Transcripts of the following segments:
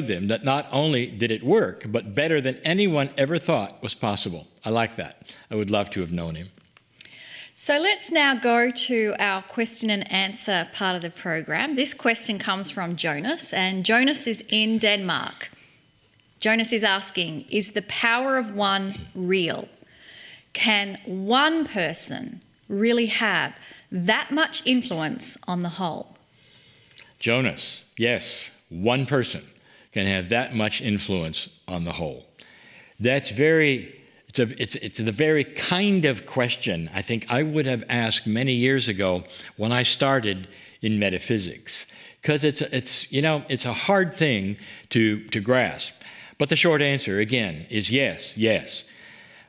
them that not only did it work, but better than anyone ever thought was possible. I like that. I would love to have known him. So let's now go to our question and answer part of the program. This question comes from Jonas, and Jonas is in Denmark. Jonas is asking, is the power of one real? Can one person really have that much influence on the whole? Jonas, yes, one person can have that much influence on the whole. It's the very kind of question I think I would have asked many years ago when I started in metaphysics, because it's a hard thing to grasp. But the short answer, again, is yes.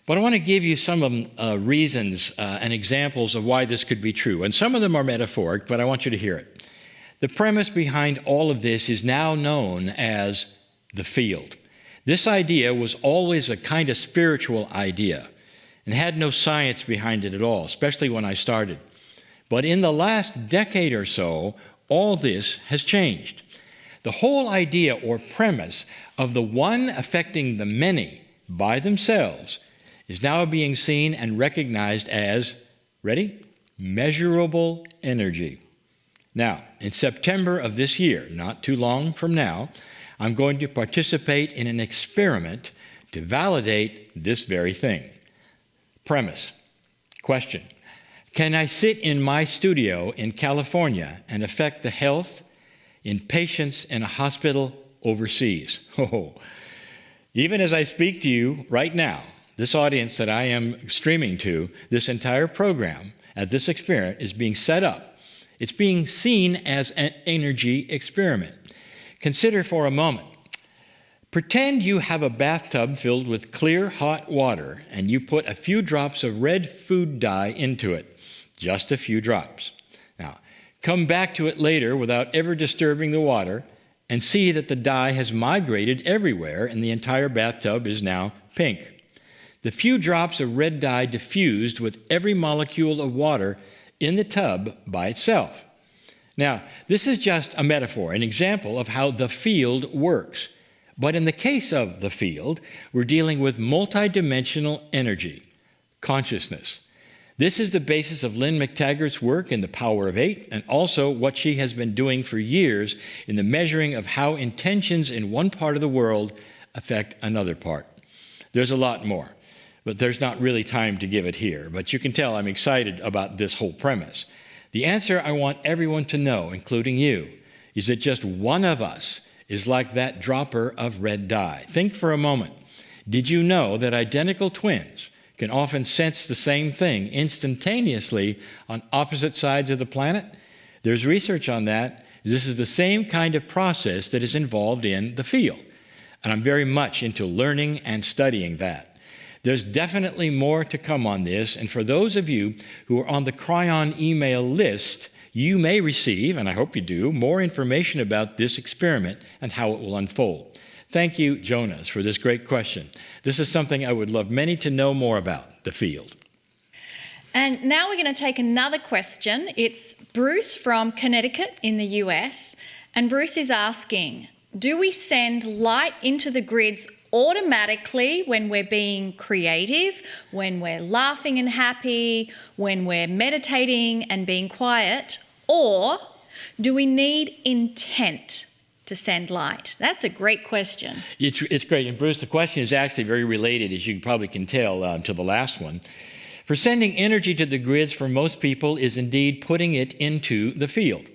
But I want to give you some reasons and examples of why this could be true. And some of them are metaphoric, but I want you to hear it. The premise behind all of this is now known as the field. This idea was always a kind of spiritual idea and had no science behind it at all, especially when I started. But in the last decade or so, all this has changed. The whole idea or premise of the one affecting the many by themselves is now being seen and recognized as, ready? Measurable energy. Now, in September of this year, not too long from now, I'm going to participate in an experiment to validate this very thing. Premise. Question. Can I sit in my studio in California and affect the health in patients in a hospital overseas? Even as I speak to you right now, this audience that I am streaming to, this entire program at this experiment is being set up. It's being seen as an energy experiment. Consider for a moment. Pretend you have a bathtub filled with clear, hot water, and you put a few drops of red food dye into it. Just a few drops. Now, come back to it later without ever disturbing the water and see that the dye has migrated everywhere and the entire bathtub is now pink. The few drops of red dye diffused with every molecule of water in the tub by itself. Now, this is just a metaphor, an example of how the field works. But in the case of the field, we're dealing with multidimensional energy, consciousness. This is the basis of Lynn McTaggart's work in The Power of Eight, and also what she has been doing for years in the measuring of how intentions in one part of the world affect another part. There's a lot more, but there's not really time to give it here. But you can tell I'm excited about this whole premise. The answer I want everyone to know, including you, is that just one of us is like that dropper of red dye. Think for a moment. Did you know that identical twins can often sense the same thing instantaneously on opposite sides of the planet? There's research on that. This is the same kind of process that is involved in the field. And I'm very much into learning and studying that. There's definitely more to come on this, and for those of you who are on the Kryon email list, you may receive, and I hope you do, more information about this experiment and how it will unfold. Thank you, Jonas, for this great question. This is something I would love many to know more about, the field. And now we're going to take another question. It's Bruce from Connecticut in the US, and Bruce is asking, do we send light into the grids automatically when we're being creative, when we're laughing and happy, when we're meditating and being quiet, or do we need intent to send light? That's a great question. It's great. And Bruce, the question is actually very related, as you probably can tell, to the last one. For sending energy to the grids for most people is indeed putting it into the field.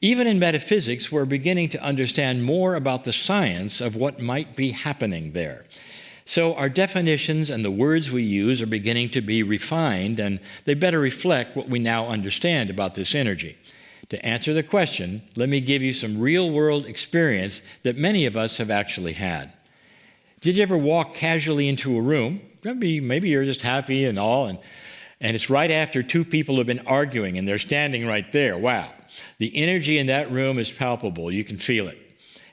Even in metaphysics, we're beginning to understand more about the science of what might be happening there. So our definitions and the words we use are beginning to be refined, and they better reflect what we now understand about this energy. To answer the question, let me give you some real-world experience that many of us have actually had. Did you ever walk casually into a room? Maybe you're just happy and all, and it's right after two people have been arguing, and they're standing right there. Wow. The energy in that room is palpable. You can feel it.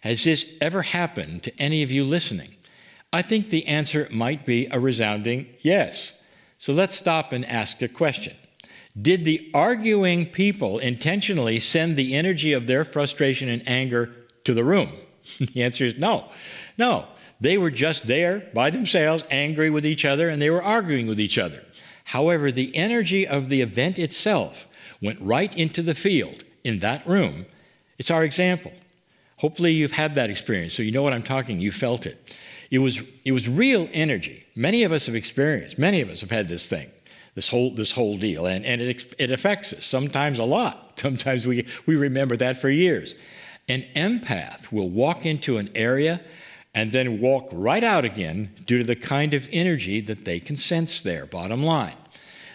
Has this ever happened to any of you listening? I think the answer might be a resounding yes. So let's stop and ask a question. Did the arguing people intentionally send the energy of their frustration and anger to the room? The answer is no. No. They were just there by themselves, angry with each other, and they were arguing with each other. However, the energy of the event itself went right into the field in that room. It's our example. Hopefully you've had that experience, so you know what I'm talking. You felt it. It was real energy. Many of us have experienced. Many of us have had this thing, this whole deal, and it affects us. Sometimes a lot. Sometimes we remember that for years. An empath will walk into an area and then walk right out again due to the kind of energy that they can sense there. Bottom line,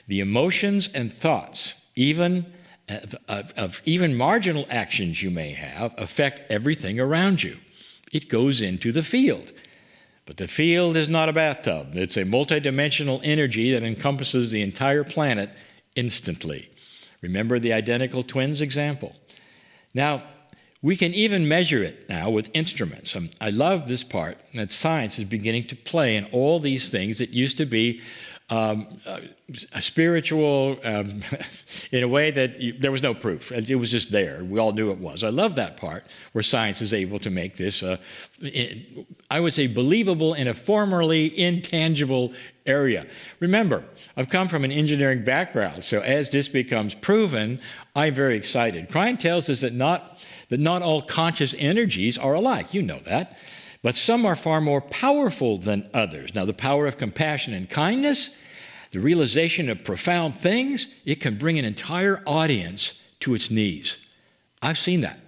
the emotions and thoughts, even marginal actions you may have, affect everything around you. It goes into the field. But the field is not a bathtub. It's a multidimensional energy that encompasses the entire planet instantly. Remember the identical twins example. Now, we can even measure it now with instruments. I love this part that science is beginning to play in all these things that used to be spiritual in a way that there was no proof. It was just there. We all knew it was. I love that part where science is able to make this, I would say, believable in a formerly intangible area. Remember, I've come from an engineering background, so as this becomes proven, I'm very excited. Kryon tells us that not all conscious energies are alike. You know that. But some are far more powerful than others. Now, the power of compassion and kindness, the realization of profound things, it can bring an entire audience to its knees. I've seen that.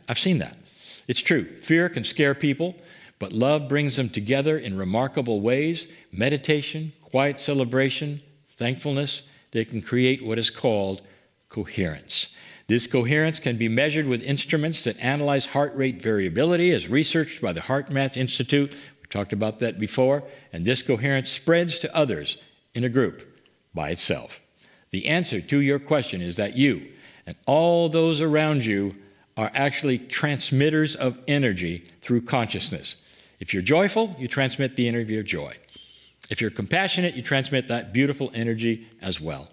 It's true. Fear can scare people, but love brings them together in remarkable ways. Meditation, quiet celebration, thankfulness, they can create what is called coherence. This coherence can be measured with instruments that analyze heart rate variability, as researched by the HeartMath Institute. We talked about that before. And this coherence spreads to others in a group by itself. The answer to your question is that you and all those around you are actually transmitters of energy through consciousness. If you're joyful, you transmit the energy of joy. If you're compassionate, you transmit that beautiful energy as well.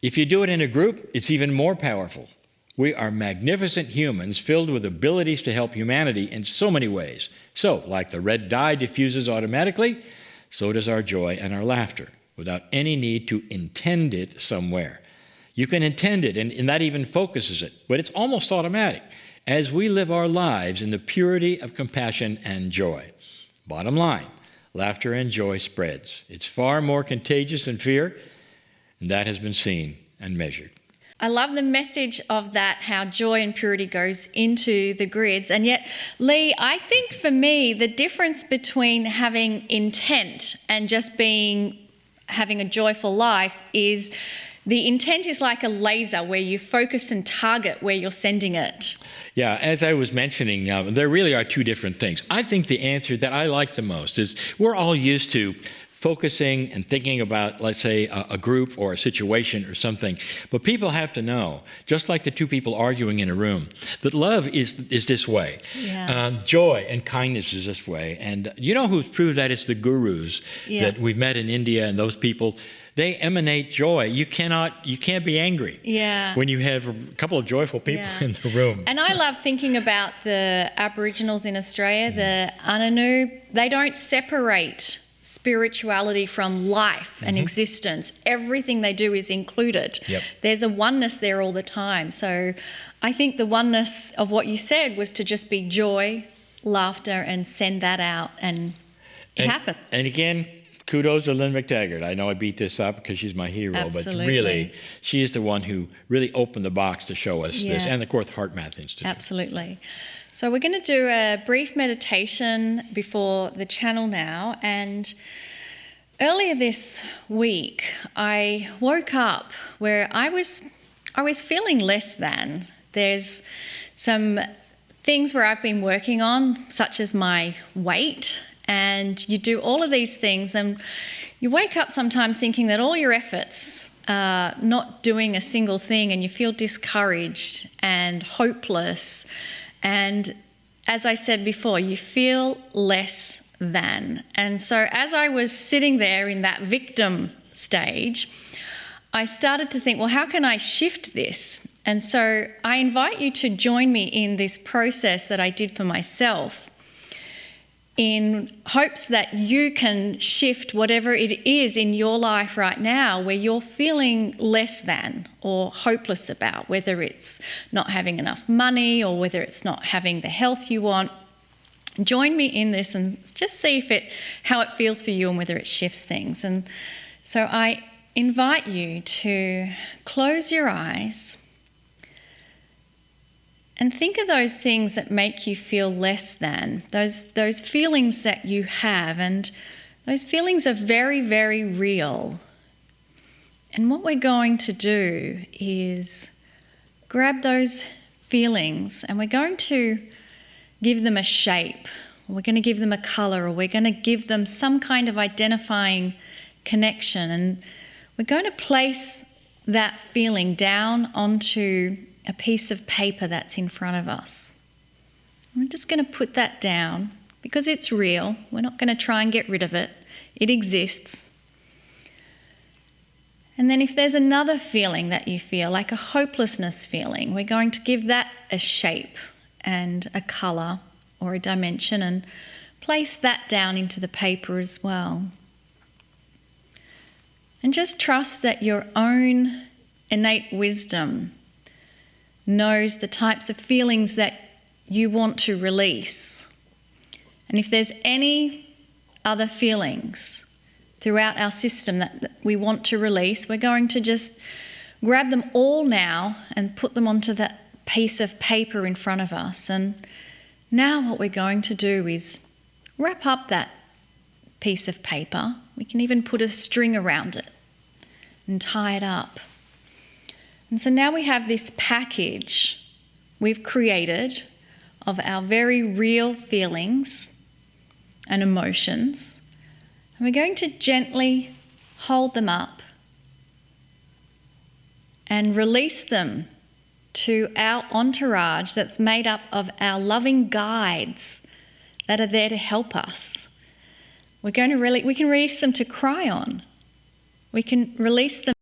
If you do it in a group, it's even more powerful. We are magnificent humans filled with abilities to help humanity in so many ways. So, like the red dye diffuses automatically, so does our joy and our laughter, without any need to intend it somewhere. You can intend it, and that even focuses it, but it's almost automatic as we live our lives in the purity of compassion and joy. Bottom line, laughter and joy spreads. It's far more contagious than fear, and that has been seen and measured. I love the message of that, how joy and purity goes into the grids. And yet, Lee, I think for me, the difference between having intent and just having a joyful life is the intent is like a laser where you focus and target where you're sending it. Yeah, as I was mentioning, there really are two different things. I think the answer that I like the most is we're all used to focusing and thinking about, let's say, a group or a situation or something. But people have to know, just like the two people arguing in a room, that love is this way. Yeah. Joy and kindness is this way. And you know who's proved that? It's the gurus that we've met in India, and those people, they emanate joy. You can't be angry when you have a couple of joyful people in the room. And I love thinking about the Aboriginals in Australia, the Ananu. They don't separate spirituality from life and existence. Everything they do is included. Yep. There's a oneness there all the time. So I think the oneness of what you said was to just be joy, laughter, and send that out, and it happens. And again, kudos to Lynn McTaggart. I know I beat this up because she's my hero, Absolutely. But really, she is the one who really opened the box to show us this, and of course, HeartMath Institute. Absolutely. So we're going to do a brief meditation before the channel now. And earlier this week, I woke up where I was feeling less than. There's some things where I've been working on, such as my weight. And you do all of these things, and you wake up sometimes thinking that all your efforts are not doing a single thing, and you feel discouraged and hopeless. And as I said before, you feel less than. And so as I was sitting there in that victim stage, I started to think, well, how can I shift this? And so I invite you to join me in this process that I did for myself. in hopes that you can shift whatever it is in your life right now where you're feeling less than or hopeless about, whether it's not having enough money or whether it's not having the health you want. Join me in this and just see how it feels for you and whether it shifts things. And so I invite you to close your eyes and think of those things that make you feel less than, those feelings that you have, and those feelings are very, very real. And what we're going to do is grab those feelings and we're going to give them a shape, or we're going to give them a colour, or we're going to give them some kind of identifying connection. And we're going to place that feeling down onto a piece of paper that's in front of us. I'm just going to put that down because it's real. We're not going to try and get rid of it. It exists. And then if there's another feeling that you feel, like a hopelessness feeling, we're going to give that a shape and a colour or a dimension and place that down into the paper as well. And just trust that your own innate wisdom knows the types of feelings that you want to release. And if there's any other feelings throughout our system that we want to release, we're going to just grab them all now and put them onto that piece of paper in front of us. And now what we're going to do is wrap up that piece of paper. We can even put a string around it and tie it up. And so now we have this package we've created of our very real feelings and emotions. And we're going to gently hold them up and release them to our entourage that's made up of our loving guides that are there to help us. We can release them to Kryon. We can release them